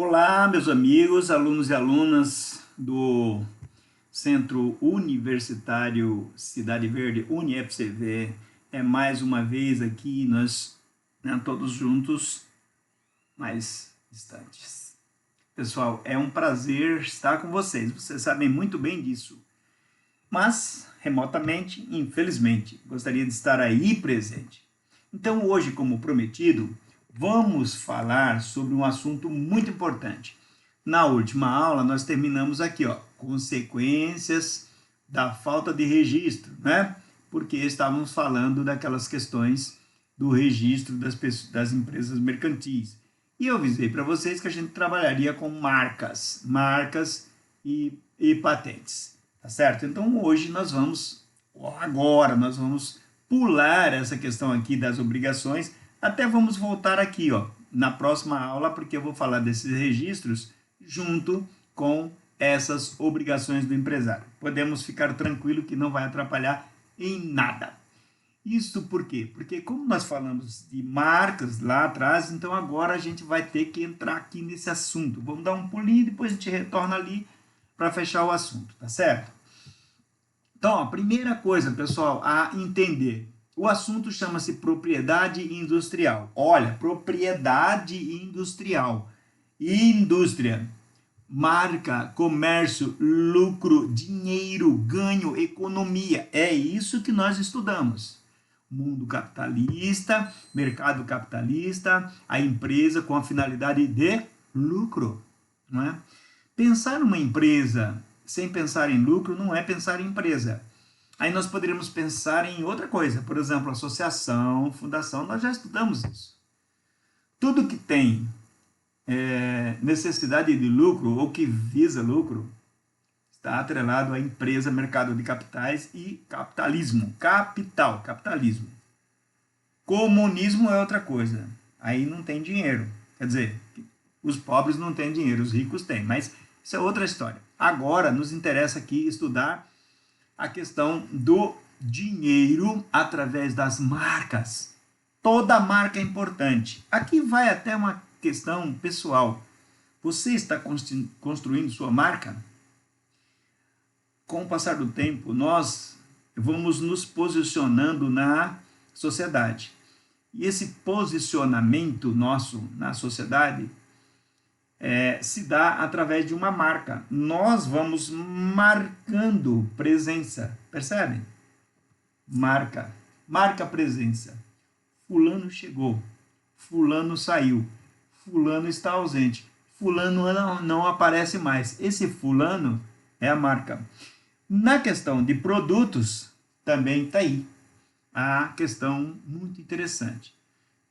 Olá, meus amigos, alunos e alunas do Centro Universitário Cidade Verde, UniFCV. É mais uma vez aqui, nós, todos juntos, mais distantes. Pessoal, é um prazer estar com vocês, vocês sabem muito bem disso. Mas, remotamente, infelizmente, gostaria de estar aí presente. Então, hoje, como prometido, vamos falar sobre um assunto muito importante. Na última aula, nós terminamos aqui, consequências da falta de registro, né? Porque estávamos falando daquelas questões do registro das empresas mercantis. E eu avisei para vocês que a gente trabalharia com marcas e patentes, tá certo? Então, hoje nós vamos pular essa questão aqui das obrigações. Até vamos voltar aqui, na próxima aula, porque eu vou falar desses registros junto com essas obrigações do empresário. Podemos ficar tranquilo que não vai atrapalhar em nada. Isso por quê? Porque como nós falamos de marcas lá atrás, então agora a gente vai ter que entrar aqui nesse assunto. Vamos dar um pulinho e depois a gente retorna ali para fechar o assunto, tá certo? Então, a primeira coisa, pessoal, a entender. O assunto chama-se propriedade industrial. Olha, propriedade industrial. Indústria, marca, comércio, lucro, dinheiro, ganho, economia. É isso que nós estudamos. Mundo capitalista, mercado capitalista, a empresa com a finalidade de lucro. Não é? Pensar numa empresa sem pensar em lucro não é pensar em empresa. Aí nós poderíamos pensar em outra coisa, por exemplo, associação, fundação, nós já estudamos isso. Tudo que tem necessidade de lucro ou que visa lucro está atrelado à empresa, mercado de capitais e capitalismo. Capitalismo. Comunismo é outra coisa. Aí não tem dinheiro. Quer dizer, os pobres não têm dinheiro, os ricos têm, mas isso é outra história. Agora nos interessa aqui estudar a questão do dinheiro através das marcas. Toda marca é importante. Aqui vai até uma questão pessoal. Você está construindo sua marca? Com o passar do tempo, nós vamos nos posicionando na sociedade. E esse posicionamento nosso na sociedade se dá através de uma marca. Nós vamos marcando presença, percebem? Marca presença. Fulano chegou, fulano saiu, fulano está ausente, fulano não aparece mais. Esse fulano é a marca. Na questão de produtos, também está aí a questão muito interessante.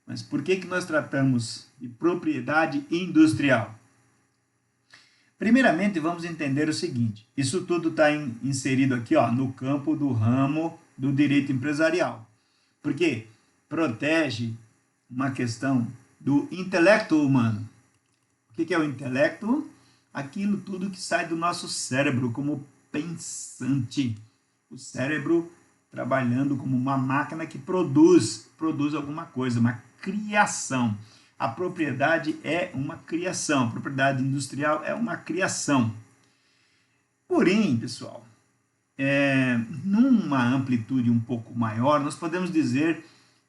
Mas por que nós tratamos de propriedade industrial? Primeiramente, vamos entender o seguinte. Isso tudo está inserido aqui no campo do ramo do direito empresarial. Porque protege uma questão do intelecto humano. O que é o intelecto? Aquilo tudo que sai do nosso cérebro como pensante. O cérebro trabalhando como uma máquina que produz alguma coisa, uma criação. A propriedade é uma criação, a propriedade industrial é uma criação. Porém, pessoal, numa amplitude um pouco maior, nós podemos dizer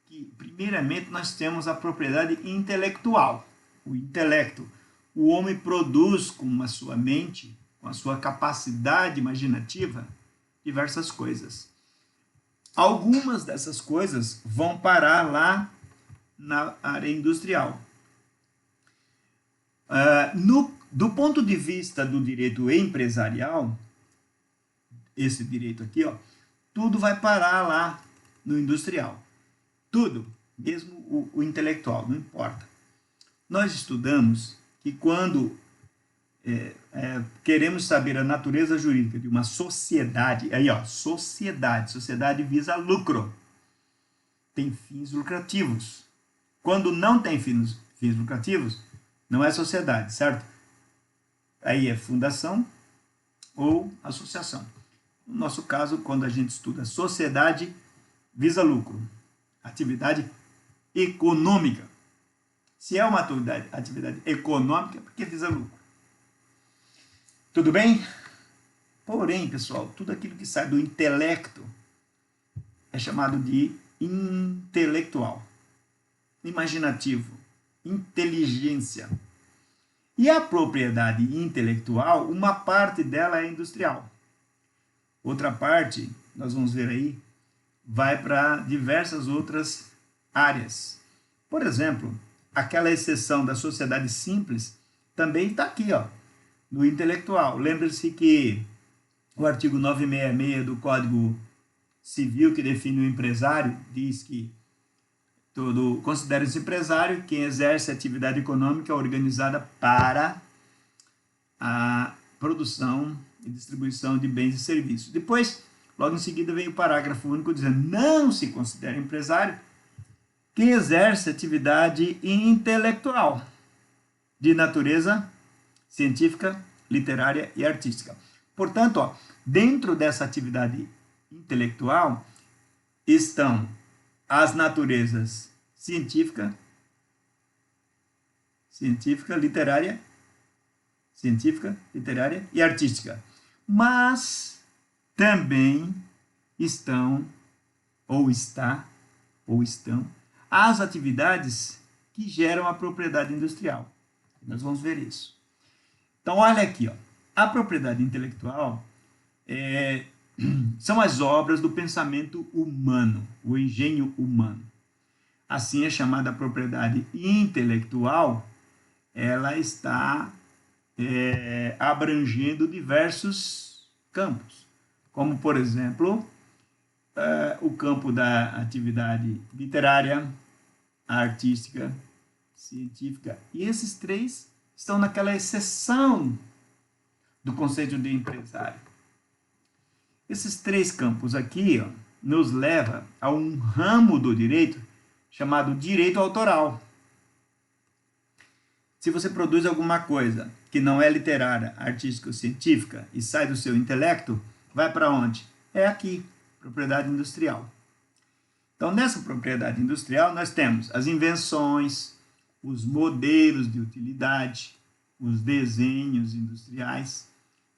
que, primeiramente, nós temos a propriedade intelectual. O intelecto. O homem produz com a sua mente, com a sua capacidade imaginativa, diversas coisas. Algumas dessas coisas vão parar lá na área industrial. Do ponto de vista do direito empresarial, esse direito aqui, tudo vai parar lá no industrial. Tudo, mesmo o intelectual, não importa. Nós estudamos que quando queremos saber a natureza jurídica de uma sociedade, sociedade visa lucro, tem fins lucrativos. Quando não tem fins lucrativos, não é sociedade, certo? Aí é fundação ou associação. No nosso caso, quando a gente estuda sociedade, visa lucro, atividade econômica, Se é uma atividade econômica, é porque visa lucro. Tudo bem? Porém, pessoal, tudo aquilo que sai do intelecto é chamado de intelectual, imaginativo, inteligência. E a propriedade intelectual, uma parte dela é industrial. Outra parte, nós vamos ver aí, vai para diversas outras áreas. Por exemplo, aquela exceção da sociedade simples também está aqui, ó, no intelectual. Lembre-se que o artigo 966 do Código Civil, que define o empresário, diz que considera-se empresário quem exerce atividade econômica organizada para a produção e distribuição de bens e serviços. Depois, logo em seguida, vem o parágrafo único dizendo: não se considera empresário quem exerce atividade intelectual de natureza científica, literária e artística. Portanto, ó, dentro dessa atividade intelectual estão as naturezas científica, literária e artística. Mas também estão as atividades que geram a propriedade industrial. Nós vamos ver isso. Então, olha aqui, ó. A propriedade intelectual são as obras do pensamento humano, o engenho humano. Assim é chamada propriedade intelectual, ela está abrangendo diversos campos, como, por exemplo, o campo da atividade literária, artística, científica. E esses três estão naquela exceção do conceito de empresário. Esses três campos aqui, ó, nos leva a um ramo do direito chamado direito autoral. Se você produz alguma coisa que não é literária, artística ou científica e sai do seu intelecto, vai para onde? É aqui, propriedade industrial. Então, nessa propriedade industrial, nós temos as invenções, os modelos de utilidade, os desenhos industriais,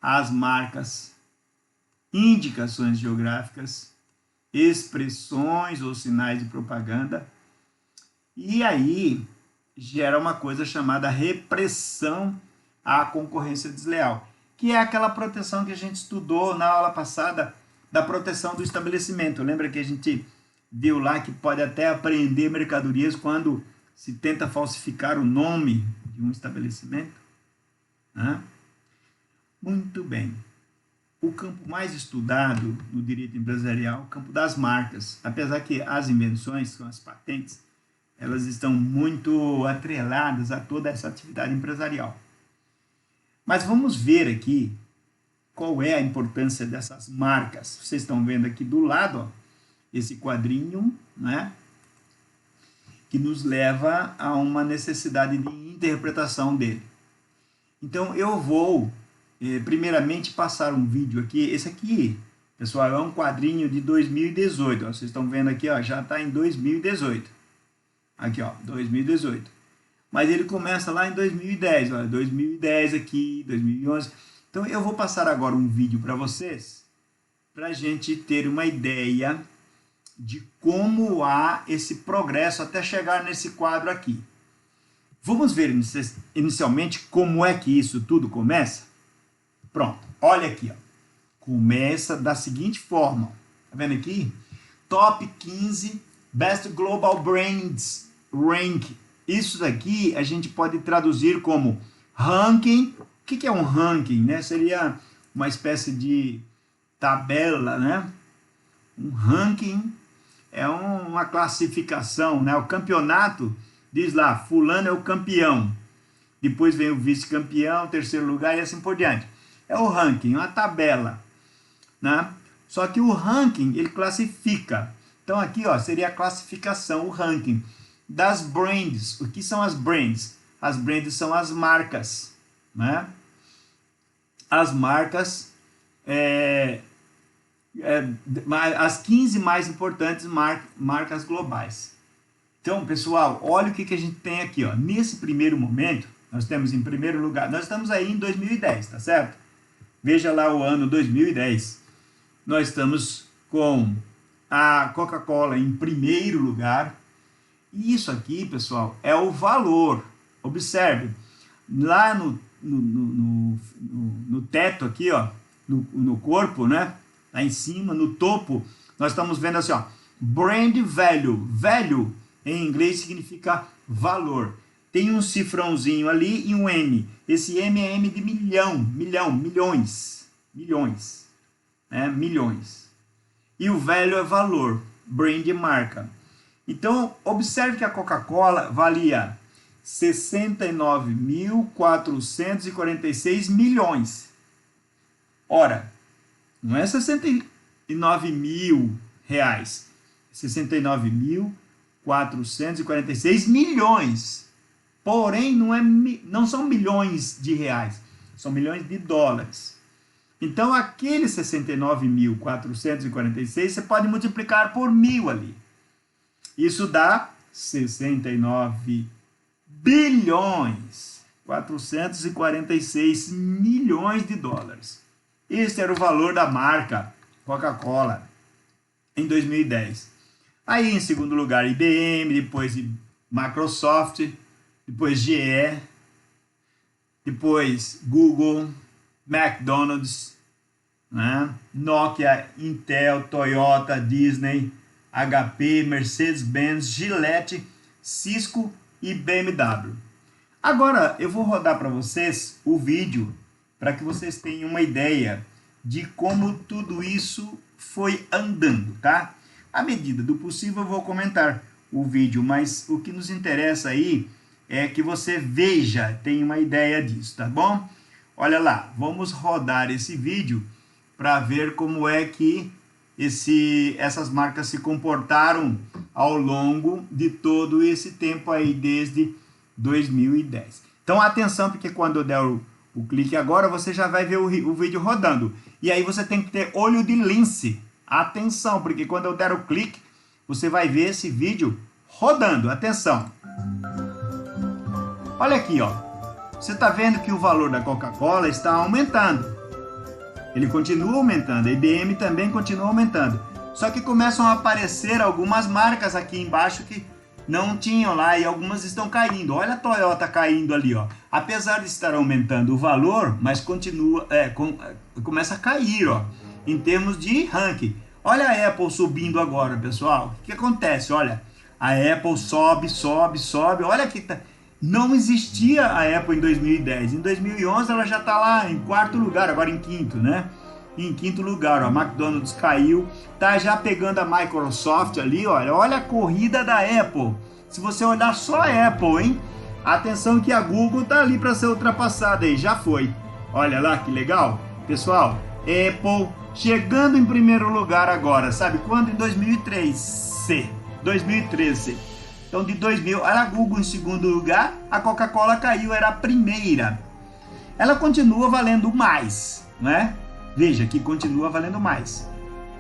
as marcas, indicações geográficas, expressões ou sinais de propaganda. E aí gera uma coisa chamada repressão à concorrência desleal, que é aquela proteção que a gente estudou na aula passada da proteção do estabelecimento. Lembra que a gente viu lá que pode até apreender mercadorias quando se tenta falsificar o nome de um estabelecimento? Muito bem. O campo mais estudado no direito empresarial é o campo das marcas. Apesar que as invenções, são as patentes, elas estão muito atreladas a toda essa atividade empresarial. Mas vamos ver aqui qual é a importância dessas marcas. Vocês estão vendo aqui do lado, ó, esse quadrinho, né, que nos leva a uma necessidade de interpretação dele. Então, eu vou, primeiramente, passar um vídeo aqui. Esse aqui, pessoal, é um quadrinho de 2018. Ó, vocês estão vendo aqui, ó, já está em 2018. Aqui, ó, 2018. Mas ele começa lá em 2010, ó, 2010 aqui, 2011. Então, eu vou passar agora um vídeo para vocês, para a gente ter uma ideia de como há esse progresso até chegar nesse quadro aqui. Vamos ver inicialmente como é que isso tudo começa? Pronto, olha aqui, ó. Começa da seguinte forma, tá vendo aqui? Top 15 Best Global Brands Rank. Isso daqui a gente pode traduzir como ranking. O que é um ranking, né? Seria uma espécie de tabela, né? Um ranking é uma classificação, né? O campeonato diz lá, fulano é o campeão. Depois vem o vice-campeão, terceiro lugar e assim por diante. É o ranking, uma tabela, né? Só que o ranking, ele classifica. Então aqui, ó, seria a classificação, o ranking das brands. O que são as brands? As brands são as marcas, né? As marcas, as 15 mais importantes marcas globais. Então, pessoal, olha o que a gente tem aqui, ó. Nesse primeiro momento, nós temos em primeiro lugar, nós estamos aí em 2010, tá certo? Veja lá o ano 2010. Nós estamos com a Coca-Cola em primeiro lugar. E isso aqui, pessoal, é o valor. Observe, lá no teto aqui, ó, no corpo, né? Lá em cima, no topo, nós estamos vendo assim, ó, brand value. Value, em inglês, significa valor. Tem um cifrãozinho ali e um M. Esse M é M de milhões. Né? Milhões. E o value é valor, brand marca. Então, observe que a Coca-Cola valia 69.446 milhões. Ora, não é 69 mil reais, 69.446 milhões. Porém, não são milhões de reais, são milhões de dólares. Então, aquele 69.446 você pode multiplicar por 1000 ali. Isso dá 69 bilhões 446 milhões de dólares. Esse era o valor da marca Coca-Cola em 2010. Aí, em segundo lugar, IBM, depois Microsoft, depois GE, depois Google, McDonald's, né? Nokia, Intel, Toyota, Disney, HP, Mercedes-Benz, Gillette, Cisco e BMW. Agora eu vou rodar para vocês o vídeo para que vocês tenham uma ideia de como tudo isso foi andando, tá? À medida do possível eu vou comentar o vídeo, mas o que nos interessa aí é que você veja, tenha uma ideia disso, tá bom? Olha lá, vamos rodar esse vídeo para ver como é que essas marcas se comportaram ao longo de todo esse tempo aí, desde 2010. Então, atenção, porque quando eu der o clique agora, você já vai ver o vídeo rodando. E aí você tem que ter olho de lince. Atenção, porque quando eu der o clique, você vai ver esse vídeo rodando. Atenção. Olha aqui, ó. Você está vendo que o valor da Coca-Cola está aumentando. Ele continua aumentando, a IBM também continua aumentando. Só que começam a aparecer algumas marcas aqui embaixo que não tinham lá e algumas estão caindo. Olha a Toyota caindo ali, ó. Apesar de estar aumentando o valor, mas continua, começa a cair, ó, em termos de ranking. Olha a Apple subindo agora, pessoal. O que acontece? Olha, a Apple sobe. Olha que não existia a Apple em 2010. Em 2011 ela já está lá em quarto lugar, agora em quinto, né? Em quinto lugar, ó, a McDonald's caiu, tá já pegando a Microsoft ali, olha a corrida da Apple. Se você olhar só a Apple, hein? Atenção que a Google tá ali para ser ultrapassada aí, já foi. Olha lá que legal. Pessoal, Apple chegando em primeiro lugar agora, sabe quando? Em 2013. Então, de 2000, era a Google em segundo lugar, a Coca-Cola caiu, era a primeira. Ela continua valendo mais, né? Veja que continua valendo mais.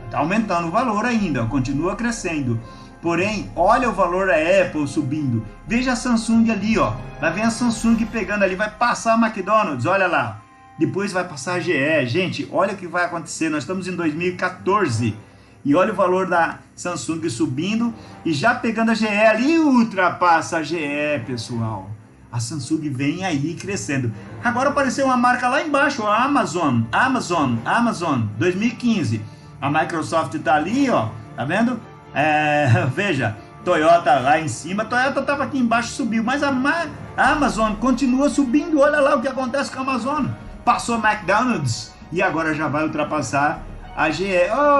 Está aumentando o valor ainda, continua crescendo. Porém, olha o valor da Apple subindo. Veja a Samsung ali, ó. Vai ver a Samsung pegando ali, vai passar a McDonald's, olha lá. Depois vai passar a GE. Gente, olha o que vai acontecer. Nós estamos em 2014. E olha o valor da Samsung subindo e já pegando a GE ali, ultrapassa a GE, pessoal. A Samsung vem aí crescendo. Agora apareceu uma marca lá embaixo, a Amazon, 2015. A Microsoft tá ali, ó, tá vendo? Veja, Toyota lá em cima, Toyota tava aqui embaixo, subiu, mas a Amazon continua subindo. Olha lá o que acontece com a Amazon. Passou a McDonald's e agora já vai ultrapassar a GE.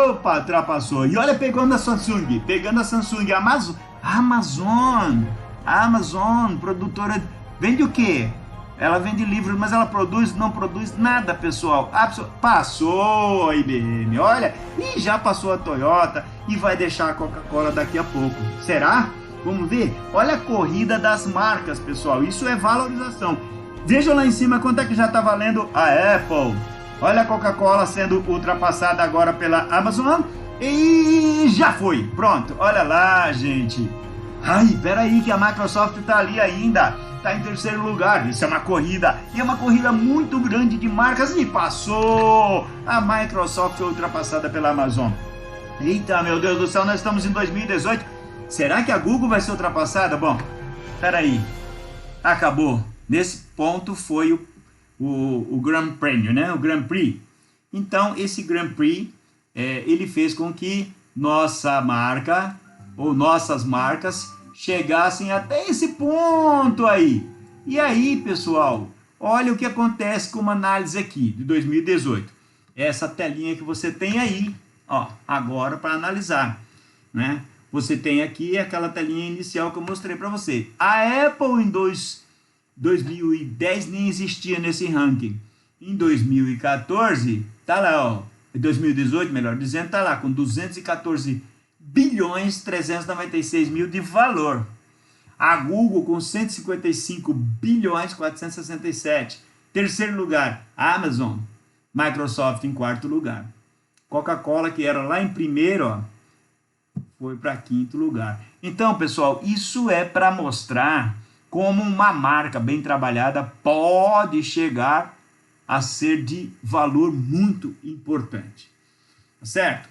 Opa, ultrapassou. E olha pegando a Samsung, Amazon, produtora, vende o quê? Ela vende livros, mas ela não produz nada, pessoal. Passou a IBM, olha, e já passou a Toyota e vai deixar a Coca-Cola daqui a pouco. Será? Vamos ver? Olha a corrida das marcas, pessoal. Isso é valorização. Veja lá em cima quanto é que já está valendo a Apple. Olha a Coca-Cola sendo ultrapassada agora pela Amazon e já foi. Pronto, olha lá, gente. Ai, peraí que a Microsoft está ali ainda, está em terceiro lugar. Isso é uma corrida, e é uma corrida muito grande de marcas, e passou! A Microsoft foi ultrapassada pela Amazon. Eita, meu Deus do céu, nós estamos em 2018. Será que a Google vai ser ultrapassada? Bom, peraí, acabou. Nesse ponto foi o Grand Prix, né? O Grand Prix. Então, esse Grand Prix, ele fez com que nossa marca, ou nossas marcas, chegassem até esse ponto aí. E aí, pessoal, olha o que acontece com uma análise aqui de 2018. Essa telinha que você tem aí, ó, agora para analisar, né? Você tem aqui aquela telinha inicial que eu mostrei para você. A Apple em 2010 nem existia nesse ranking. Em 2014, tá lá, ó. Em 2018, melhor dizendo, tá lá com 214 bilhões 396 mil de valor. A Google com 155 bilhões 467. Terceiro lugar, a Amazon. Microsoft em quarto lugar. Coca-Cola, que era lá em primeiro, ó, foi para quinto lugar. Então, pessoal, isso é para mostrar como uma marca bem trabalhada pode chegar a ser de valor muito importante. Tá certo?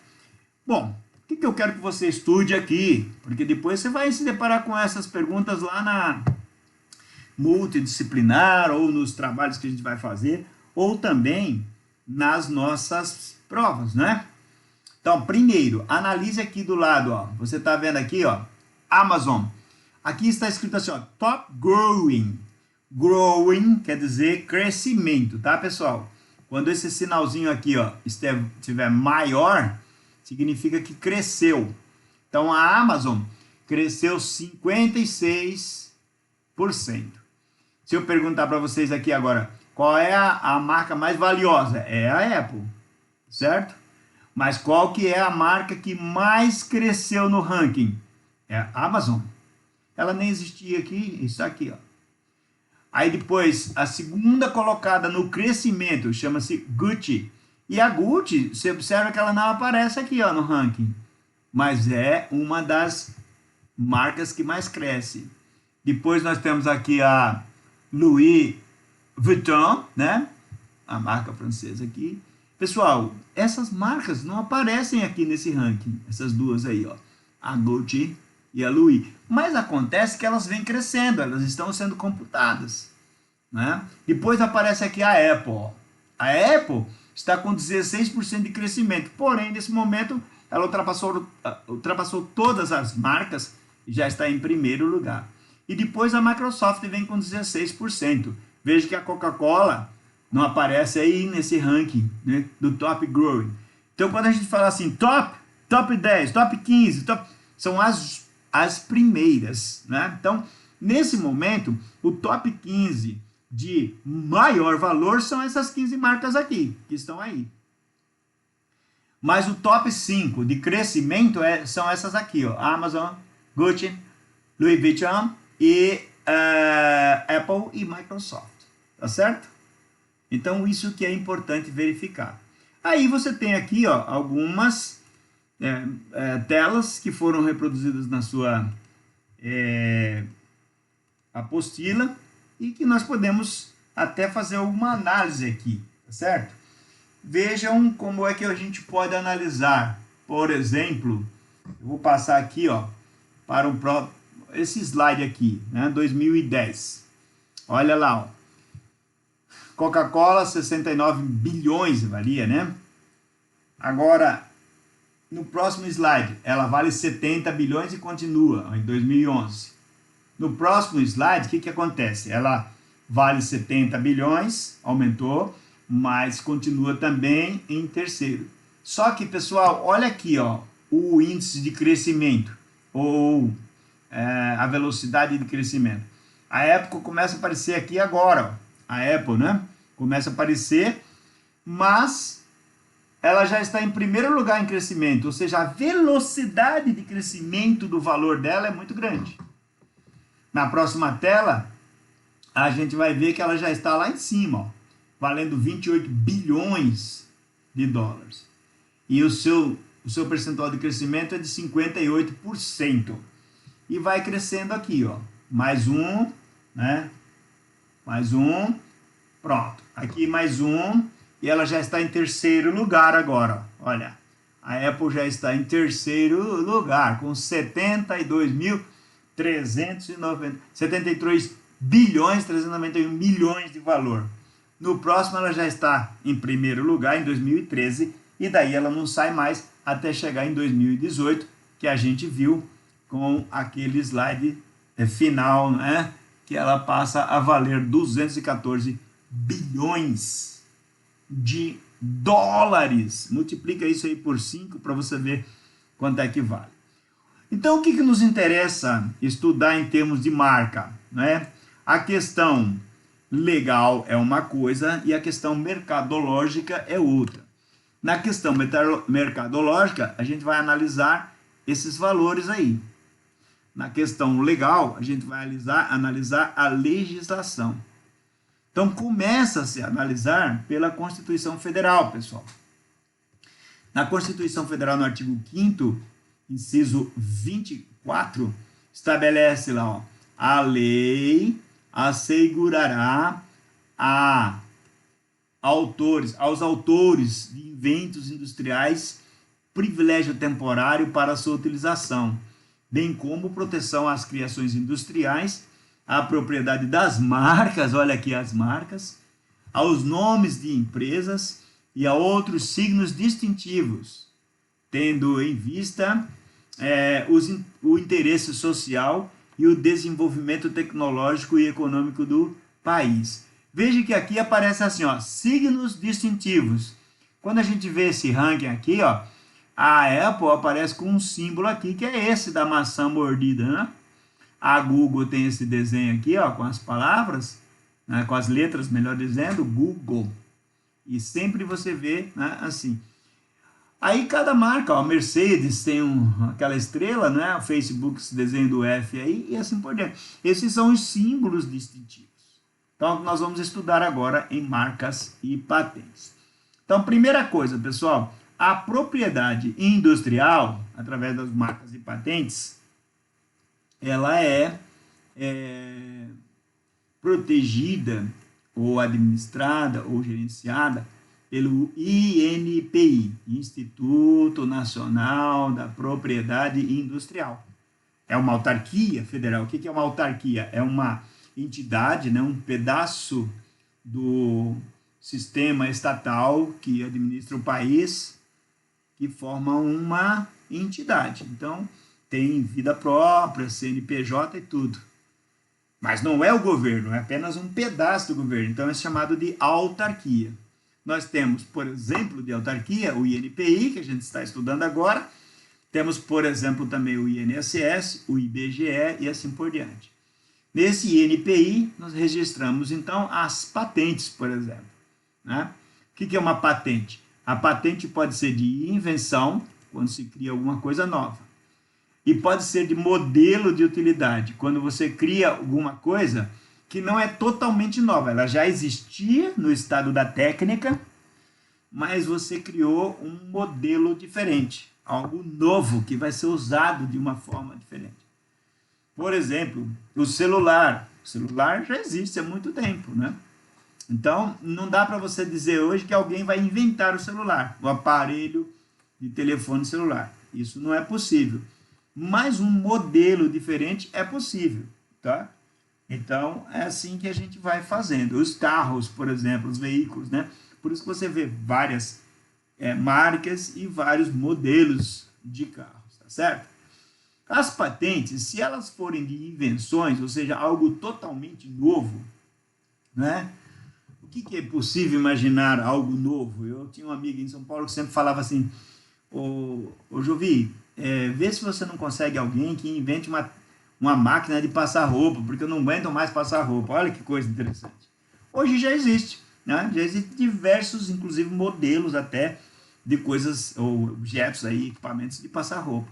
Bom, o que eu quero que você estude aqui? Porque depois você vai se deparar com essas perguntas lá na multidisciplinar, ou nos trabalhos que a gente vai fazer, ou também nas nossas provas, né? Então, primeiro, analise aqui do lado, ó. Você está vendo aqui, ó, Amazon. Aqui está escrito assim, ó, top growing. Growing quer dizer crescimento, tá, pessoal? Quando esse sinalzinho aqui, ó, estiver maior, significa que cresceu. Então, a Amazon cresceu 56%. Se eu perguntar para vocês aqui agora, qual é a marca mais valiosa? É a Apple, certo? Mas qual que é a marca que mais cresceu no ranking? É a Amazon. Ela nem existia aqui, isso aqui, ó. Aí depois, a segunda colocada no crescimento chama-se Gucci. E a Gucci, você observa que ela não aparece aqui, ó, no ranking. Mas é uma das marcas que mais cresce. Depois nós temos aqui a Louis Vuitton, né? A marca francesa aqui. Pessoal, essas marcas não aparecem aqui nesse ranking, essas duas aí, ó, a Gucci e a Louis. Mas acontece que elas vêm crescendo, elas estão sendo computadas, né? Depois aparece aqui a Apple, ó. A Apple está com 16% de crescimento, porém, nesse momento, ela ultrapassou todas as marcas e já está em primeiro lugar. E depois a Microsoft vem com 16%. Veja que a Coca-Cola não aparece aí nesse ranking, né, do top growing. Então, quando a gente fala assim, top 10, top 15, são as primeiras, né? Então, nesse momento, o top 15 de maior valor são essas 15 marcas aqui, que estão aí. Mas o top 5 de crescimento são essas aqui, ó, Amazon, Gucci, Louis Vuitton e Apple e Microsoft, tá certo? Então, isso que é importante verificar. Aí você tem aqui, ó, algumas telas que foram reproduzidas na sua apostila e que nós podemos até fazer uma análise aqui, tá certo? Vejam como é que a gente pode analisar. Por exemplo, eu vou passar aqui, ó, para esse slide aqui, né, 2010. Olha lá, ó. Coca-Cola, 69 bilhões valia, né? Agora, no próximo slide, ela vale 70 bilhões e continua, ó, em 2011. No próximo slide, o que acontece? Ela vale 70 bilhões, aumentou, mas continua também em terceiro. Só que, pessoal, olha aqui, ó, o índice de crescimento, ou a velocidade de crescimento. A Apple começa a aparecer aqui agora, ó. A Apple, né? Começa a aparecer, mas ela já está em primeiro lugar em crescimento, ou seja, a velocidade de crescimento do valor dela é muito grande. Na próxima tela, a gente vai ver que ela já está lá em cima, ó, valendo 28 bilhões de dólares. E o seu percentual de crescimento é de 58%. e vai crescendo aqui, ó. Mais um, né? Mais um, pronto. Aqui mais um, e ela já está em terceiro lugar agora, ó. Olha, a Apple já está em terceiro lugar, com 73 bilhões 391 milhões de valor. No próximo ela já está em primeiro lugar, em 2013, e daí ela não sai mais até chegar em 2018, que a gente viu com aquele slide final, né? Que ela passa a valer 214 bilhões de dólares. Multiplica isso aí por 5 para você ver quanto é que vale. Então, o que nos interessa estudar em termos de marca, né? A questão legal é uma coisa e a questão mercadológica é outra. Na questão mercadológica, a gente vai analisar esses valores aí. Na questão legal, a gente vai analisar a legislação. Então, começa-se a analisar pela Constituição Federal, pessoal. Na Constituição Federal, no artigo 5º, inciso 24, estabelece lá, ó, a lei assegurará aos autores de inventos industriais privilégio temporário para sua utilização, bem como proteção às criações industriais, à propriedade das marcas, olha aqui as marcas, aos nomes de empresas e a outros signos distintivos, tendo em vista o interesse social e o desenvolvimento tecnológico e econômico do país. Veja que aqui aparece assim, ó, signos distintivos. Quando a gente vê esse ranking aqui, ó, a Apple aparece com um símbolo aqui, que é esse da maçã mordida, né? A Google tem esse desenho aqui, ó, com as palavras, né, com as letras, melhor dizendo, Google. E sempre você vê, né, assim. Aí cada marca, ó, a Mercedes tem aquela estrela, né, o Facebook esse desenho do F aí, e assim por diante. Esses são os símbolos distintivos. Então, nós vamos estudar agora em marcas e patentes. Então, primeira coisa, pessoal, a propriedade industrial, através das marcas e patentes, ela é protegida ou administrada ou gerenciada pelo INPI, Instituto Nacional da Propriedade Industrial. É uma autarquia federal. O que é uma autarquia? É uma entidade, né, um pedaço do sistema estatal que administra o país, que forma uma entidade. Então, tem vida própria, CNPJ e tudo. Mas não é o governo, é apenas um pedaço do governo. Então, é chamado de autarquia. Nós temos, por exemplo, de autarquia, o INPI, que a gente está estudando agora. Temos, por exemplo, também o INSS, o IBGE e assim por diante. Nesse INPI, nós registramos, então, as patentes, por exemplo, né? O que é uma patente? A patente pode ser de invenção, quando se cria alguma coisa nova. E pode ser de modelo de utilidade, quando você cria alguma coisa que não é totalmente nova. Ela já existia no estado da técnica, mas você criou um modelo diferente, algo novo que vai ser usado de uma forma diferente. Por exemplo, o celular. O celular já existe há muito tempo, né? Então, não dá para você dizer hoje que alguém vai inventar o celular, o aparelho de telefone celular. Isso não é possível. Mas um modelo diferente é possível, tá? Então, é assim que a gente vai fazendo. Os carros, por exemplo, os veículos, né? Por isso que você vê várias marcas e vários modelos de carros, tá certo? As patentes, se elas forem de invenções, ou seja, algo totalmente novo, né? O que é possível imaginar algo novo? Eu tinha um amigo em São Paulo que sempre falava assim, ô Jovi, vê se você não consegue alguém que invente uma máquina de passar roupa, porque eu não aguento mais passar roupa. Olha que coisa interessante. Hoje já existe, né? Já existem diversos, inclusive modelos até, de coisas ou objetos aí, equipamentos de passar roupa.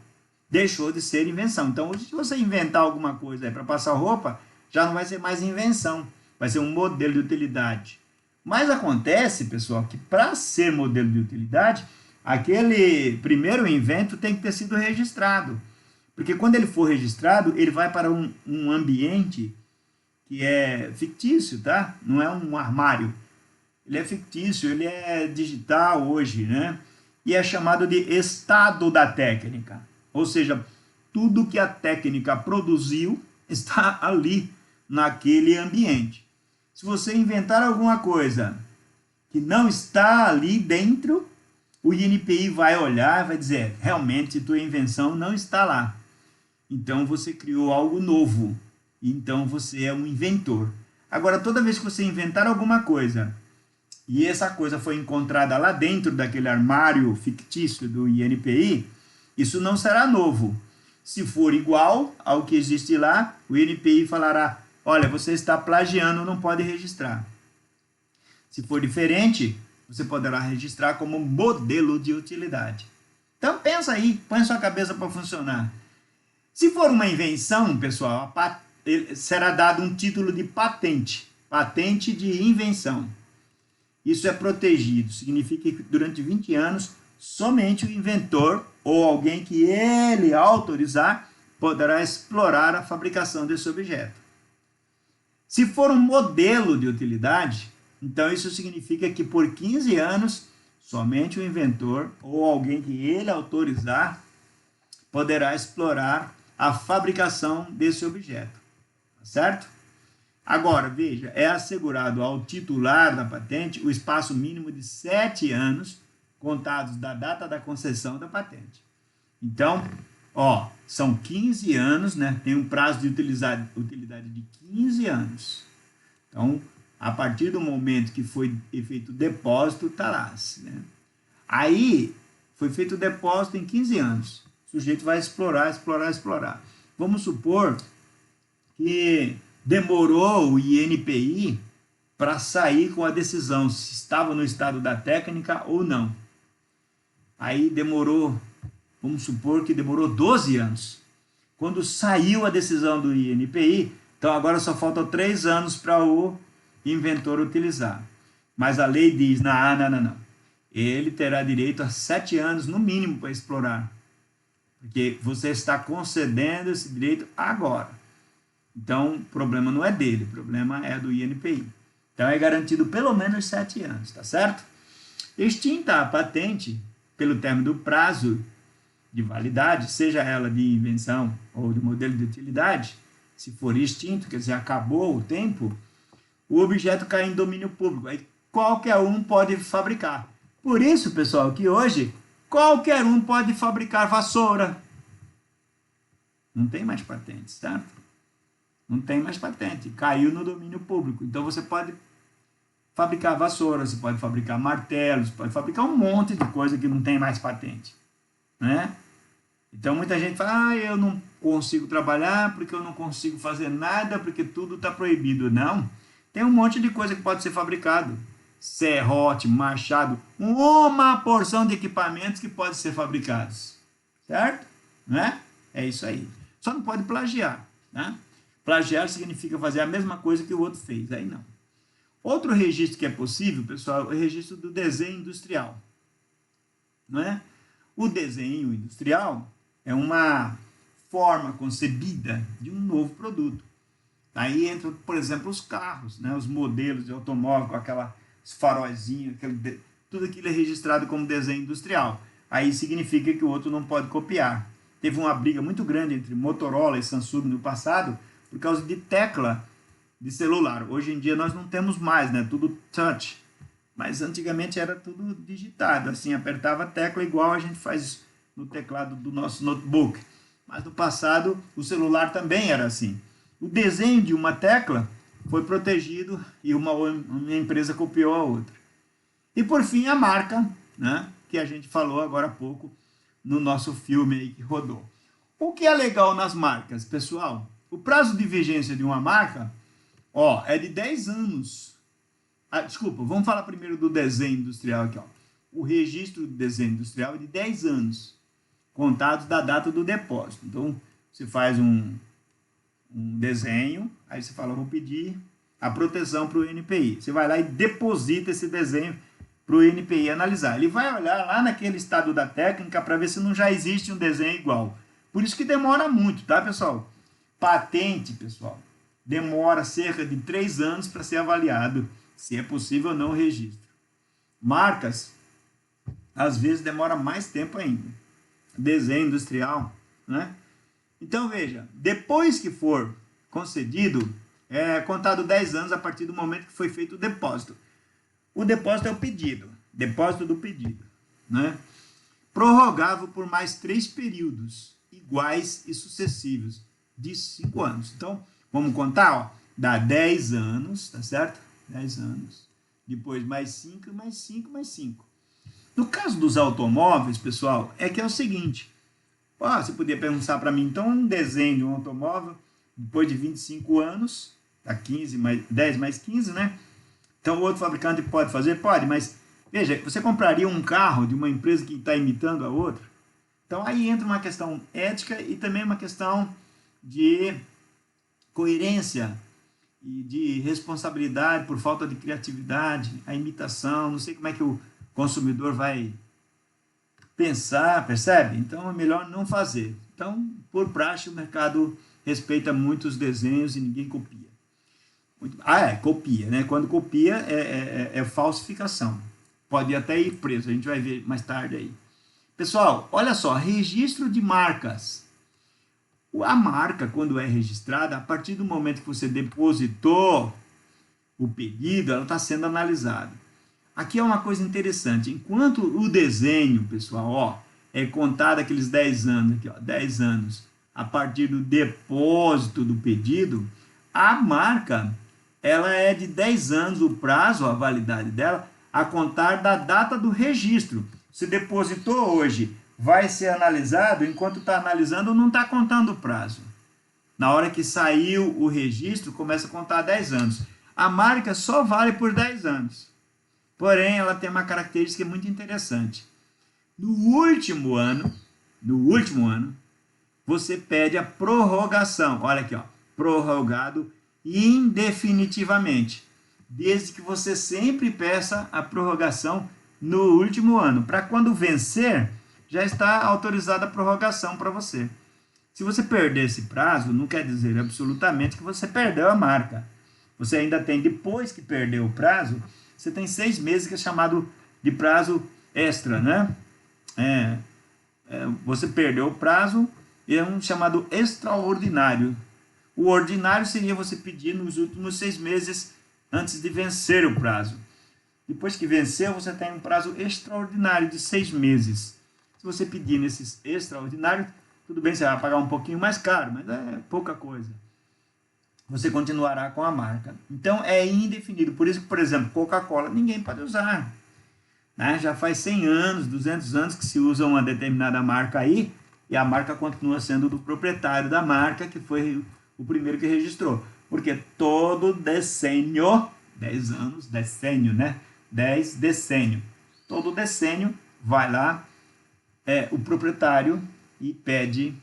Deixou de ser invenção. Então, hoje, se você inventar alguma coisa para passar roupa, já não vai ser mais invenção, vai ser um modelo de utilidade. Mas acontece, pessoal, que para ser modelo de utilidade, aquele primeiro invento tem que ter sido registrado Porque quando ele for registrado, ele vai para um ambiente que é fictício, tá? Não é um armário. Ele é fictício, ele é digital hoje, né? E é chamado de estado da técnica. Ou seja, tudo que a técnica produziu está ali, naquele ambiente. Se você inventar alguma coisa que não está ali dentro, o INPI vai olhar e vai dizer, realmente tua invenção não está lá. Então você criou algo novo. Então você é um inventor. Agora, toda vez que você inventar alguma coisa e essa coisa foi encontrada lá dentro daquele armário fictício do INPI, isso não será novo. Se for igual ao que existe lá, o INPI falará, olha, você está plagiando, não pode registrar. Se for diferente, você poderá registrar como modelo de utilidade. Então pensa aí, põe sua cabeça para funcionar. Se for uma invenção, pessoal, será dado um título de patente, patente de invenção. Isso é protegido, significa que durante 20 anos, somente o inventor ou alguém que ele autorizar poderá explorar a fabricação desse objeto. Se for um modelo de utilidade, então isso significa que por 15 anos, somente o inventor ou alguém que ele autorizar poderá explorar a fabricação desse objeto, tá certo? Agora, veja, é assegurado ao titular da patente o espaço mínimo de 7 anos contados da data da concessão da patente. Então, são 15 anos, né? Tem um prazo de utilidade de 15 anos. Então, a partir do momento que foi feito o depósito, está lá. Né? Aí, foi feito o depósito em 15 anos. O sujeito vai explorar. Vamos supor que demorou o INPI para sair com a decisão, se estava no estado da técnica ou não. Aí demorou, vamos supor que demorou 12 anos. Quando saiu a decisão do INPI, então agora só faltam 3 anos para o inventor utilizar. Mas a lei diz, não. Ele terá direito a 7 anos no mínimo para explorar. Porque você está concedendo esse direito agora. Então, o problema não é dele, o problema é do INPI. Então, é garantido pelo menos 7 anos, tá certo? Extinta a patente pelo término do prazo de validade, seja ela de invenção ou de modelo de utilidade, se for extinto, quer dizer, acabou o tempo, o objeto cai em domínio público. Aí qualquer um pode fabricar. Por isso, pessoal, que hoje qualquer um pode fabricar vassoura. Não tem mais patente, certo? Não tem mais patente, caiu no domínio público. Então você pode fabricar vassoura, você pode fabricar martelos, pode fabricar um monte de coisa que não tem mais patente, né? Então muita gente fala, eu não consigo trabalhar porque eu não consigo fazer nada porque tudo está proibido. Não, tem um monte de coisa que pode ser fabricado. Serrote, machado, uma porção de equipamentos que podem ser fabricados, certo? Né? É isso aí. Só não pode plagiar, né? Plagiar significa fazer a mesma coisa que o outro fez, aí não. Outro registro que é possível, pessoal, é o registro do desenho industrial. Não é? O desenho industrial é uma forma concebida de um novo produto. Aí entram, por exemplo, os carros, né? Os modelos de automóvel com aquelas faróizinhos, tudo aquilo é registrado como desenho industrial. Aí significa que o outro não pode copiar. Teve uma briga muito grande entre Motorola e Samsung no passado, por causa de tecla de celular. Hoje em dia nós não temos mais, né? Tudo touch. Mas antigamente era tudo digitado, assim, apertava a tecla igual a gente faz no teclado do nosso notebook. Mas no passado o celular também era assim. O desenho de uma tecla foi protegido e uma empresa copiou a outra. E por fim a marca, né? Que a gente falou agora há pouco no nosso filme aí que rodou. O que é legal nas marcas, pessoal? O prazo de vigência de uma marca, é de 10 anos. Desculpa, vamos falar primeiro do desenho industrial aqui. O registro do desenho industrial é de 10 anos, contados da data do depósito. Então, você faz um desenho, aí você fala, vou pedir a proteção para o INPI. Você vai lá e deposita esse desenho para o INPI analisar. Ele vai olhar lá naquele estado da técnica para ver se não já existe um desenho igual. Por isso que demora muito, tá, pessoal? Patente, pessoal, demora cerca de 3 anos para ser avaliado se é possível ou não o registro. Marcas, às vezes demora mais tempo ainda. Desenho industrial, né? Então, veja, depois que for concedido, é contado 10 anos a partir do momento que foi feito o depósito. O depósito é o pedido, depósito do pedido, né? Prorrogável por mais 3 períodos, iguais e sucessivos, de 5 anos. Então, vamos contar, ó, dá 10 anos, tá certo? 10 anos, depois mais 5, mais 5, mais 5. No caso dos automóveis, pessoal, é que é o seguinte, ó, você podia perguntar para mim, então, um desenho de um automóvel, depois de 25 anos, dá 15 mais 10 mais 15, né? Então, o outro fabricante pode fazer? Pode, mas, veja, você compraria um carro de uma empresa que está imitando a outra? Então, aí entra uma questão ética e também uma questão de coerência e de responsabilidade por falta de criatividade, a imitação, não sei como é que o consumidor vai pensar, percebe? Então, é melhor não fazer. Então, por praxe, o mercado respeita muito os desenhos e ninguém copia. Copia, né? Quando copia é falsificação. Pode até ir preso, a gente vai ver mais tarde aí. Pessoal, olha só, registro de marcas. A marca, quando é registrada, a partir do momento que você depositou o pedido, ela está sendo analisada. Aqui é uma coisa interessante, enquanto o desenho, pessoal, ó, é contado aqueles 10 anos, aqui, ó, 10 anos, a partir do depósito do pedido, a marca, ela é de 10 anos o prazo, a validade dela, a contar da data do registro. Se depositou hoje, vai ser analisado, enquanto está analisando, não está contando o prazo. Na hora que saiu o registro, começa a contar 10 anos. A marca só vale por 10 anos. Porém, ela tem uma característica muito interessante. No último ano, você pede a prorrogação. Olha aqui, ó, prorrogado indefinitivamente. Desde que você sempre peça a prorrogação no último ano. Para quando vencer, já está autorizada a prorrogação para você. Se você perder esse prazo, não quer dizer absolutamente que você perdeu a marca. Você ainda tem, depois que perdeu o prazo, você tem 6 meses, que é chamado de prazo extra, né? Você perdeu o prazo, é um chamado extraordinário. O ordinário seria você pedir nos últimos 6 meses antes de vencer o prazo. Depois que venceu, você tem um prazo extraordinário de 6 meses. Se você pedir nesses extraordinários, tudo bem, você vai pagar um pouquinho mais caro, mas é pouca coisa. Você continuará com a marca. Então, é indefinido. Por isso que, por exemplo, Coca-Cola, ninguém pode usar. Né? Já faz 100 anos, 200 anos que se usa uma determinada marca aí, e a marca continua sendo do proprietário da marca, que foi o primeiro que registrou. Porque todo decênio, 10 anos, decênio, né? 10 decênio. Todo decênio vai lá, o proprietário, e pede...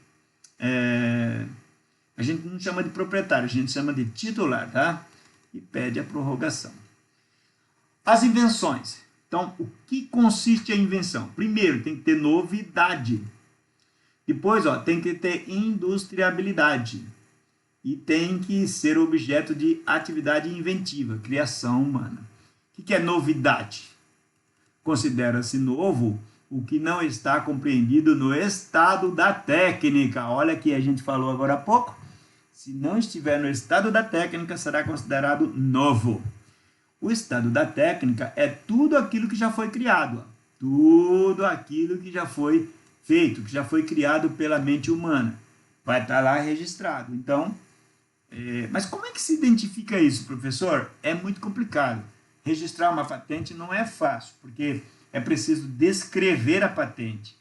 a gente não chama de proprietário, a gente chama de titular, tá? E pede a prorrogação. As invenções. Então, o que consiste a invenção? Primeiro, tem que ter novidade. Depois, ó, tem que ter industriabilidade. E tem que ser objeto de atividade inventiva, criação humana. O que é novidade? Considera-se novo o que não está compreendido no estado da técnica. Olha que a gente falou agora há pouco. Se não estiver no estado da técnica, será considerado novo. O estado da técnica é tudo aquilo que já foi criado. Tudo aquilo que já foi feito, que já foi criado pela mente humana. Vai estar lá registrado. Então, mas como é que se identifica isso, professor? É muito complicado. Registrar uma patente não é fácil, porque é preciso descrever a patente.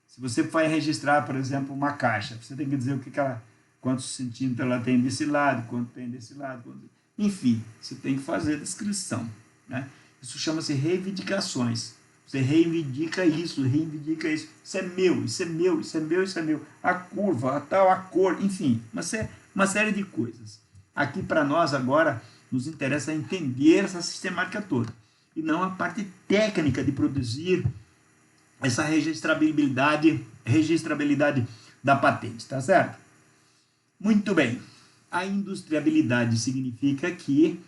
Se você vai registrar, por exemplo, uma caixa, você tem que dizer o que ela, quantos centímetros ela tem desse lado, quanto tem desse lado, enfim, você tem que fazer a descrição, né? Isso chama-se reivindicações. Você reivindica isso, isso é meu, isso é meu, isso é meu, isso é meu. A curva, a cor, enfim, uma série de coisas. Aqui para nós agora nos interessa entender essa sistemática toda e não a parte técnica de produzir essa registrabilidade da patente, tá certo? Muito bem. A industriabilidade significa que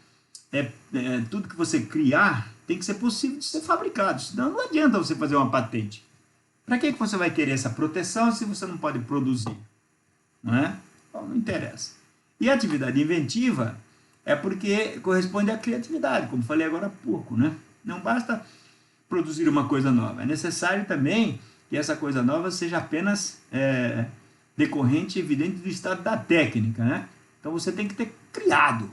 tudo que você criar tem que ser possível de ser fabricado, senão não adianta você fazer uma patente. Para que você vai querer essa proteção se você não pode produzir? Não é? Então, não interessa. E a atividade inventiva é porque corresponde à criatividade, como falei agora há pouco, né? Não basta produzir uma coisa nova, é necessário também que essa coisa nova seja apenas decorrente, evidente do estado da técnica, né? Então você tem que ter criado.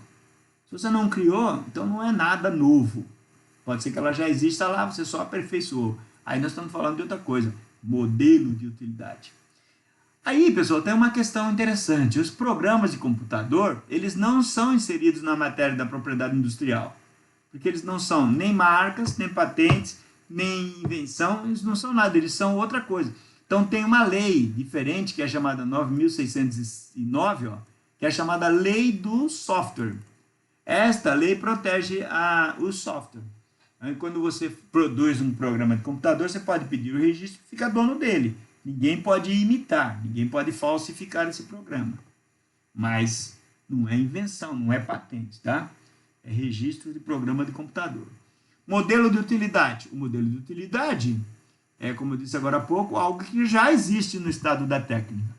Se você não criou, então não é nada novo. Pode ser que ela já exista lá, você só aperfeiçoou. Aí nós estamos falando de outra coisa, modelo de utilidade. Aí, pessoal, tem uma questão interessante. Os programas de computador, eles não são inseridos na matéria da propriedade industrial. Porque eles não são nem marcas, nem patentes, nem invenção, eles não são nada, eles são outra coisa. Então tem uma lei diferente, que é chamada 9.609, ó, que é chamada Lei do Software. Esta lei protege o software. Aí, quando você produz um programa de computador, você pode pedir o registro e fica dono dele. Ninguém pode imitar, ninguém pode falsificar esse programa. Mas não é invenção, não é patente, tá? É registro de programa de computador. Modelo de utilidade. O modelo de utilidade é, como eu disse agora há pouco, algo que já existe no estado da técnica.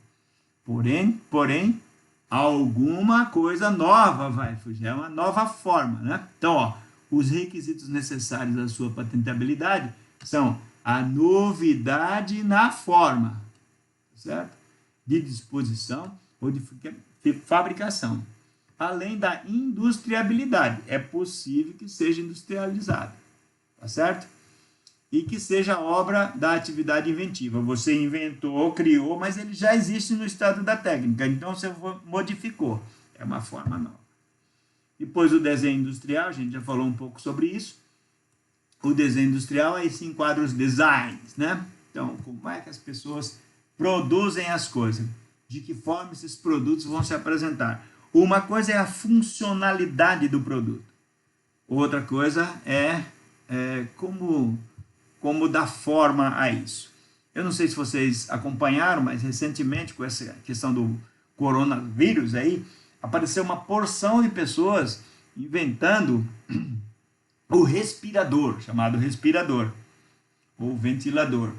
Porém, alguma coisa nova vai surgir, é uma nova forma, né? Então, ó, os requisitos necessários à sua patentabilidade são a novidade na forma, certo? De disposição ou de fabricação, além da industriabilidade. É possível que seja industrializado, tá certo? E que seja obra da atividade inventiva. Você inventou, criou, mas ele já existe no estado da técnica, então você modificou. É uma forma nova. Depois o desenho industrial, a gente já falou um pouco sobre isso. O desenho industrial, aí se enquadra os designs, né? Então, como é que as pessoas produzem as coisas? De que forma esses produtos vão se apresentar? Uma coisa é a funcionalidade do produto. Outra coisa é como dar forma a isso. Eu não sei se vocês acompanharam, mas recentemente, com essa questão do coronavírus aí, apareceu uma porção de pessoas inventando o respirador, chamado respirador, ou ventilador.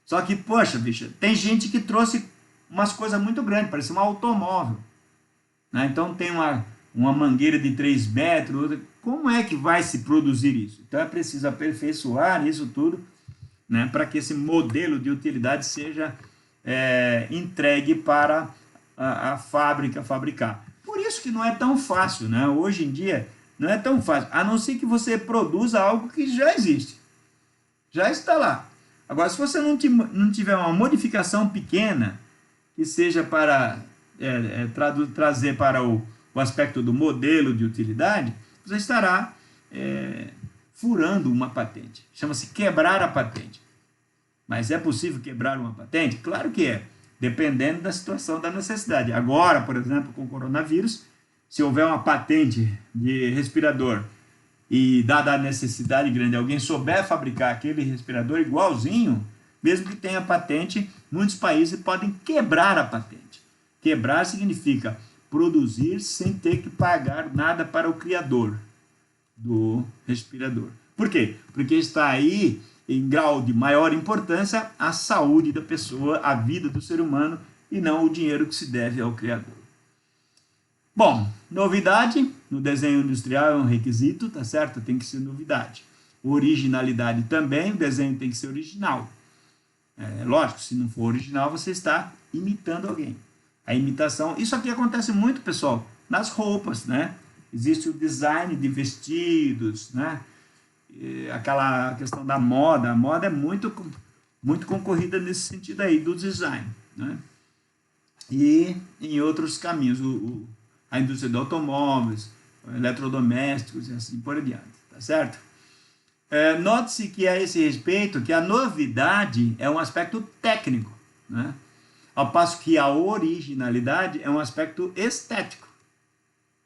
Só que, poxa, bicha, tem gente que trouxe umas coisas muito grandes, parece um automóvel. Né? Então tem uma mangueira de 3 metros, como é que vai se produzir isso? Então é preciso aperfeiçoar isso tudo, né, para que esse modelo de utilidade seja entregue para a fábrica fabricar. Por isso que não é tão fácil, né? Hoje em dia não é tão fácil, a não ser que você produza algo que já existe, já está lá. Agora, se você não tiver uma modificação pequena, que seja para trazer para o aspecto do modelo de utilidade, você estará furando uma patente. Chama-se quebrar a patente. Mas é possível quebrar uma patente? Claro que é, dependendo da situação da necessidade. Agora, por exemplo, com o coronavírus, se houver uma patente de respirador e dada a necessidade grande, alguém souber fabricar aquele respirador igualzinho, mesmo que tenha patente, muitos países podem quebrar a patente. Quebrar significa produzir sem ter que pagar nada para o criador do respirador. Por quê? Porque está aí em grau de maior importância a saúde da pessoa, a vida do ser humano, e não o dinheiro que se deve ao criador. Bom, novidade no desenho industrial é um requisito, tá certo? Tem que ser novidade. Originalidade também, o desenho tem que ser original. Lógico, se não for original, você está imitando alguém. A imitação, isso aqui acontece muito, pessoal, nas roupas, né? Existe o design de vestidos, né? Aquela questão da moda, a moda é muito concorrida nesse sentido aí, do design, né? E em outros caminhos, a indústria de automóveis, eletrodomésticos e assim por diante, tá certo? Note-se que a esse respeito, que a novidade é um aspecto técnico, né? Ao passo que a originalidade é um aspecto estético,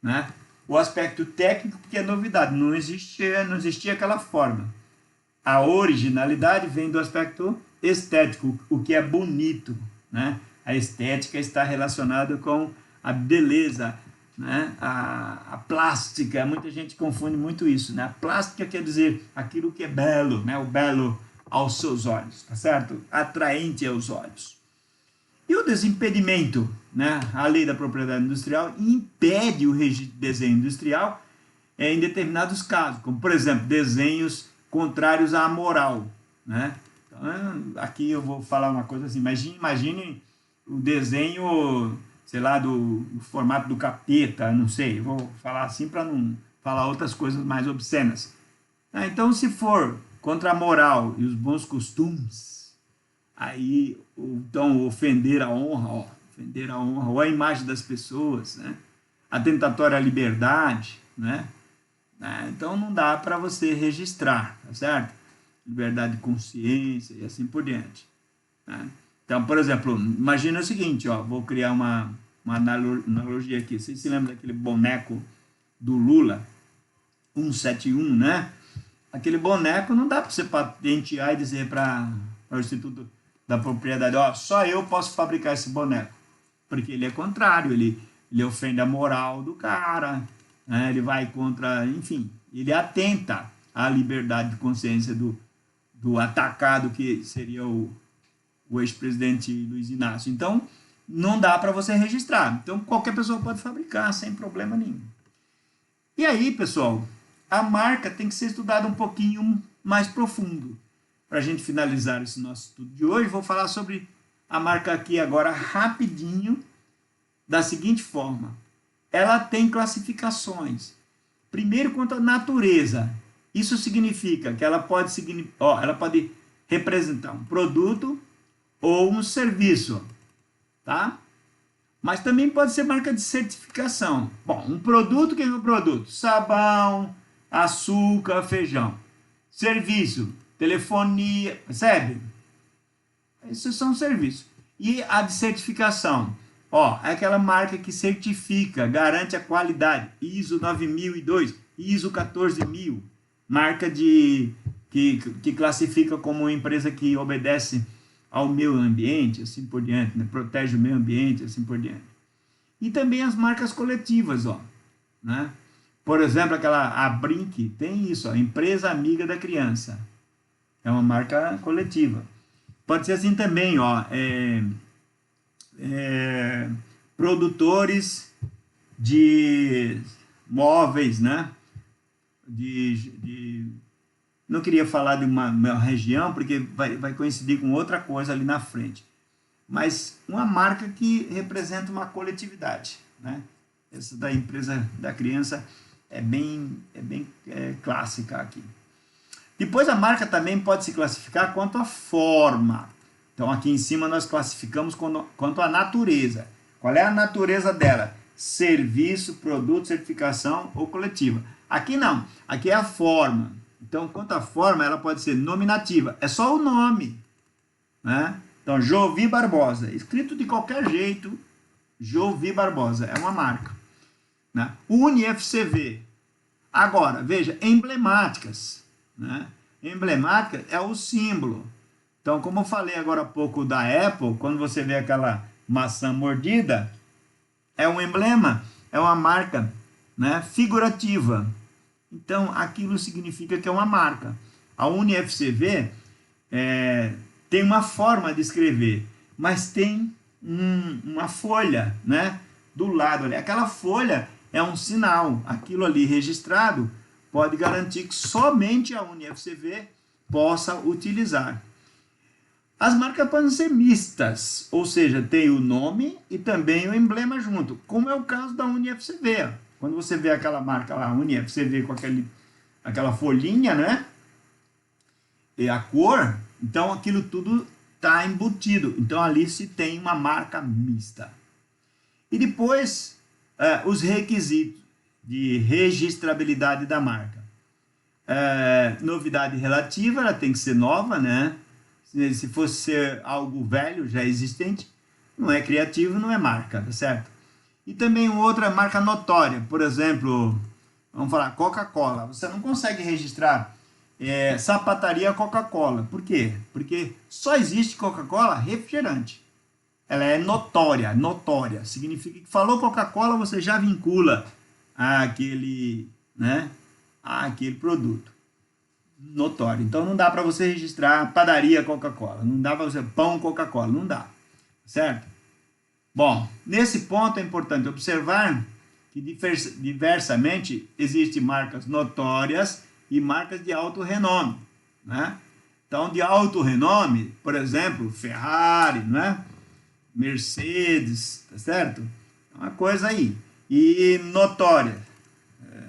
né? O aspecto técnico, porque é novidade, não existia aquela forma. A originalidade vem do aspecto estético, o que é bonito, né? A estética está relacionada com a beleza, né? A plástica, muita gente confunde muito isso, né? A plástica quer dizer aquilo que é belo, né? O belo aos seus olhos, tá certo? Atraente aos olhos. E o desimpedimento, né? A lei da propriedade industrial impede o registro de desenho industrial em determinados casos, como, por exemplo, desenhos contrários à moral, né? Então, aqui eu vou falar uma coisa assim, imagine o desenho, sei lá, do formato do capeta, não sei, eu vou falar assim para não falar outras coisas mais obscenas. Então, se for contra a moral e os bons costumes, aí, então, ofender a honra ou a imagem das pessoas, né? Atentatória à liberdade, né? Então não dá para você registrar, tá certo? Liberdade de consciência e assim por diante, né? Então, por exemplo, imagina o seguinte, ó, vou criar uma analogia aqui. Vocês se lembram daquele boneco do Lula, 171, né? Aquele boneco não dá para você patentear e dizer para o Instituto da Propriedade, ó, só eu posso fabricar esse boneco, porque ele é contrário, ele ofende a moral do cara, né? Ele vai contra, enfim, ele atenta à liberdade de consciência do atacado, que seria o ex-presidente Luiz Inácio. Então, não dá para você registrar. Então, qualquer pessoa pode fabricar sem problema nenhum. E aí, pessoal, a marca tem que ser estudada um pouquinho mais profundo. Para a gente finalizar esse nosso estudo de hoje, vou falar sobre a marca aqui agora rapidinho, da seguinte forma. Ela tem classificações. Primeiro, quanto à natureza. Isso significa que ela pode representar um produto ou um serviço, tá? Mas também pode ser marca de certificação. Bom, um produto, o que é um produto? Sabão, açúcar, feijão. Serviço, telefonia, percebe? Esses são serviços. E a de certificação? Ó, é aquela marca que certifica, garante a qualidade. ISO 9002, ISO 14000. Marca que classifica como uma empresa que obedece ao meio ambiente, assim por diante, né? Protege o meio ambiente, assim por diante. E também as marcas coletivas, ó, né? Por exemplo, a Brinq tem isso, ó, empresa amiga da criança. É uma marca coletiva. Pode ser assim também, ó, produtores de móveis, né? Não queria falar de uma região, porque vai coincidir com outra coisa ali na frente. Mas uma marca que representa uma coletividade, né? Essa da empresa da criança é bem clássica aqui. Depois a marca também pode se classificar quanto à forma. Então aqui em cima nós classificamos quanto à natureza. Qual é a natureza dela? Serviço, produto, certificação ou coletiva. Aqui não, aqui é a forma. Então, quanto à forma, ela pode ser nominativa. É só o nome, né? Então, Jovi Barbosa. Escrito de qualquer jeito, Jovi Barbosa. É uma marca, né? UniFCV. Agora, veja, emblemáticas, né? Emblemática é o símbolo. Então, como eu falei agora há pouco da Apple, quando você vê aquela maçã mordida, é um emblema, é uma marca, né, figurativa. Então, aquilo significa que é uma marca. A UniFCV tem uma forma de escrever, mas tem uma folha, né, do lado ali. Aquela folha é um sinal. Aquilo ali registrado pode garantir que somente a UniFCV possa utilizar. As marcas podem ser mistas, ou seja, tem o nome e também o emblema junto, como é o caso da UniFCV. Quando você vê aquela marca lá, UniFCV, com aquela folhinha, né? E a cor, então aquilo tudo está embutido. Então ali se tem uma marca mista. E depois, os requisitos de registrabilidade da marca. Novidade relativa, ela tem que ser nova, né? Se fosse ser algo velho, já existente, não é criativo, não é marca, tá certo? E também outra marca notória, por exemplo, vamos falar Coca-Cola. Você não consegue registrar sapataria Coca-Cola. Por quê? Porque só existe Coca-Cola refrigerante. ela é notória, notória. Significa que falou Coca-Cola, você já vincula àquele, né, àquele produto. Notório. Então não dá para você registrar padaria Coca-Cola, não dá para você pão Coca-Cola, não dá, certo? Bom, nesse ponto é importante observar que diversamente existem marcas notórias e marcas de alto renome, né? Então, de alto renome, por exemplo, Ferrari, né? Mercedes, tá certo? É uma coisa aí. E notória.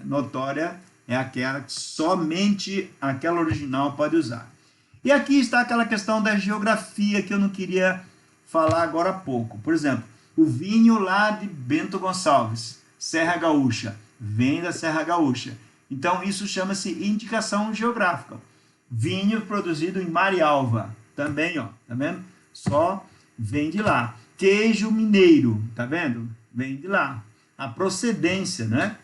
Notória é aquela que somente aquela original pode usar. E aqui está aquela questão da geografia que eu não queria falar agora há pouco. Por exemplo, o vinho lá de Bento Gonçalves, Serra Gaúcha, vem da Serra Gaúcha. Então, isso chama-se indicação geográfica. Vinho produzido em Marialva, também, ó, tá vendo? Só vem de lá. Queijo mineiro, tá vendo? Vem de lá. A procedência, né?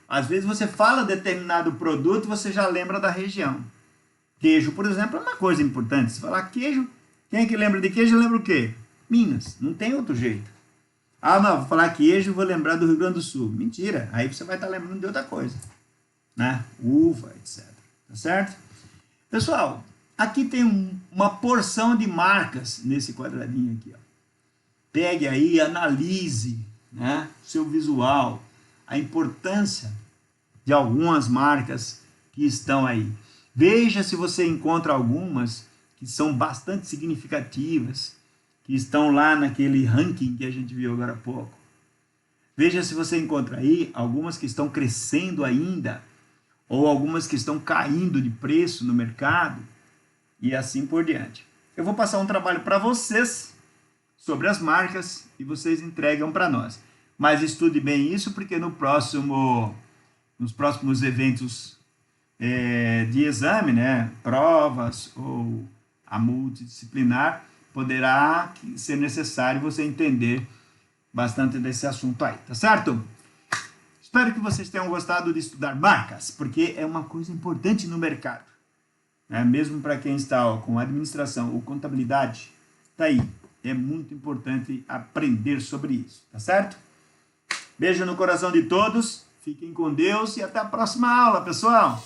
Às vezes você fala determinado produto, você já lembra da região. Queijo, por exemplo, é uma coisa importante. Se falar queijo, quem é que lembra de queijo, lembra o quê? Minas, não tem outro jeito. Ah, não, vou falar queijo, vou lembrar do Rio Grande do Sul. Mentira, aí você vai estar lembrando de outra coisa, né? Uva, etc. Tá certo? Pessoal, aqui tem uma porção de marcas nesse quadradinho aqui, ó. Pegue aí, analise, né, seu visual, a importância de algumas marcas que estão aí. Veja se você encontra algumas que são bastante significativas, que estão lá naquele ranking que a gente viu agora há pouco. Veja se você encontra aí algumas que estão crescendo ainda, ou algumas que estão caindo de preço no mercado, e assim por diante. Eu vou passar um trabalho para vocês sobre as marcas e vocês entregam para nós. Mas estude bem isso, porque nos próximos eventos de exame, né, provas ou a multidisciplinar, poderá ser necessário você entender bastante desse assunto aí, tá certo? Espero que vocês tenham gostado de estudar marcas, porque é uma coisa importante no mercado, né? Mesmo para quem está com administração ou contabilidade, tá aí. É muito importante aprender sobre isso, tá certo? Beijo no coração de todos, fiquem com Deus e até a próxima aula, pessoal!